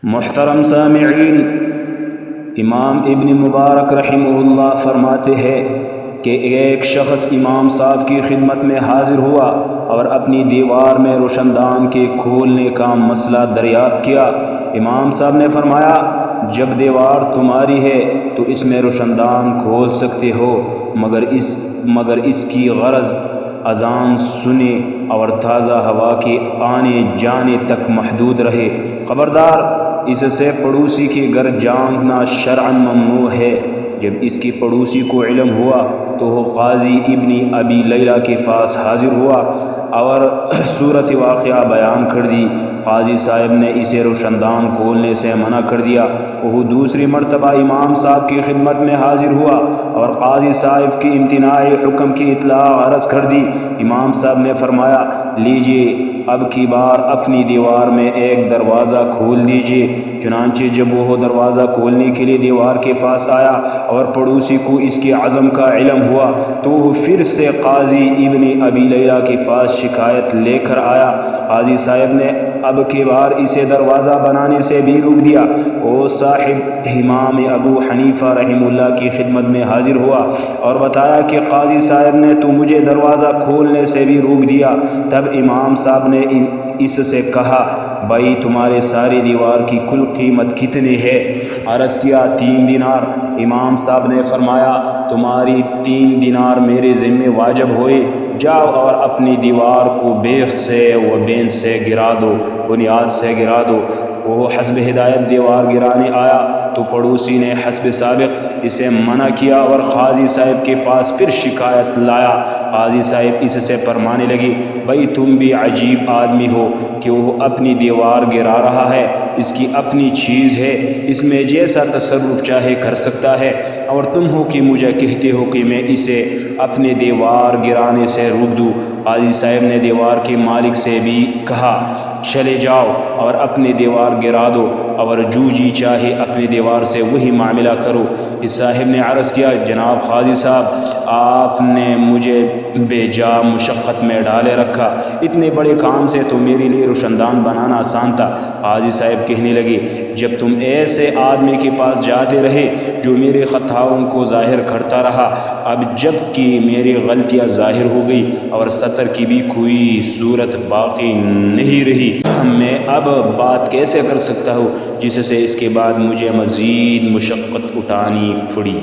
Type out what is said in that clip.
محترم سامعین، امام ابن مبارک رحمہ اللہ فرماتے ہیں کہ ایک شخص امام صاحب کی خدمت میں حاضر ہوا اور اپنی دیوار میں روشن دان کے کھولنے کا مسئلہ دریافت کیا۔ امام صاحب نے فرمایا، جب دیوار تمہاری ہے تو اس میں روشن دان کھول سکتے ہو، مگر اس کی غرض اذان سنے اور تازہ ہوا کے آنے جانے تک محدود رہے۔ خبردار، اس سے پڑوسی کے گھر جھانکنا شرعاً ممنوع ہے۔ جب اس کی پڑوسی کو علم ہوا تو وہ قاضی ابن ابی لیلہ کے پاس حاضر ہوا اور صورت واقعہ بیان کر دی۔ قاضی صاحب نے اسے روشن دان کھولنے سے منع کر دیا۔ وہ دوسری مرتبہ امام صاحب کی خدمت میں حاضر ہوا اور قاضی صاحب کی امتناع حکم کی اطلاع عرض کر دی۔ امام صاحب نے فرمایا، لیجئے اب کی بار اپنی دیوار میں ایک دروازہ کھول دیجئے۔ چنانچہ جب وہ دروازہ کھولنے کے لیے دیوار کے پاس آیا اور پڑوسی کو اس کے عزم کا علم ہوا تو وہ پھر سے قاضی ابن ابی لیلہ کے پاس شکایت لے کر آیا۔ قاضی صاحب نے اب کی بار اسے دروازہ بنانے سے بھی روک دیا۔ وہ صاحب امام ابو حنیفہ رحمہ اللہ کی خدمت میں حاضر ہوا اور بتایا کہ قاضی صاحب نے تو مجھے دروازہ کھولنے سے بھی روک دیا۔ تب امام صاحب نے اس سے کہا، بھائی تمہارے ساری دیوار کی کل قیمت کتنی ہے؟ عرض کیا، 3 دینار۔ امام صاحب نے فرمایا، تمہاری 3 دینار میرے ذمہ واجب ہوئے۔ جاؤ اور اپنی دیوار کو بیخ سے و بین سے گرا دو، بنیاد سے گرا دو۔ وہ حسب ہدایت دیوار گرانے آیا تو پڑوسی نے حسب سابق اسے منع کیا اور قاضی صاحب کے پاس پھر شکایت لایا۔ قاضی صاحب اس سے فرمانے لگی، بھائی تم بھی عجیب آدمی ہو کہ وہ اپنی دیوار گرا رہا ہے، اس کی اپنی چیز ہے، اس میں جیسا تصرف چاہے کر سکتا ہے، اور تم ہو کہ مجھے کہتے ہو کہ میں اسے اپنے دیوار گرانے سے روک دوں۔ قاضی صاحب نے دیوار کے مالک سے بھی کہا، چلے جاؤ اور اپنے دیوار گرا دو اور جو جی چاہے اپنی دیوار سے وہی معاملہ کرو۔ اس صاحب نے عرض کیا، جناب قاضی صاحب، آپ نے مجھے بے جا مشقت میں ڈالے رکھا، اتنے بڑے کام سے تو میرے لیے روشن دان بنانا آسان تھا۔ قاضی صاحب کہنے لگے، جب تم ایسے آدمی کے پاس جاتے رہے جو میرے خطاؤں کو ظاہر کرتا رہا، اب جب کہ میری غلطیاں ظاہر ہو گئی اور ستر کی بھی کوئی صورت باقی نہیں رہی، میں اب بات کیسے کر سکتا ہوں جس سے اس کے بعد مجھے مزید مشقت اٹھانی پڑی؟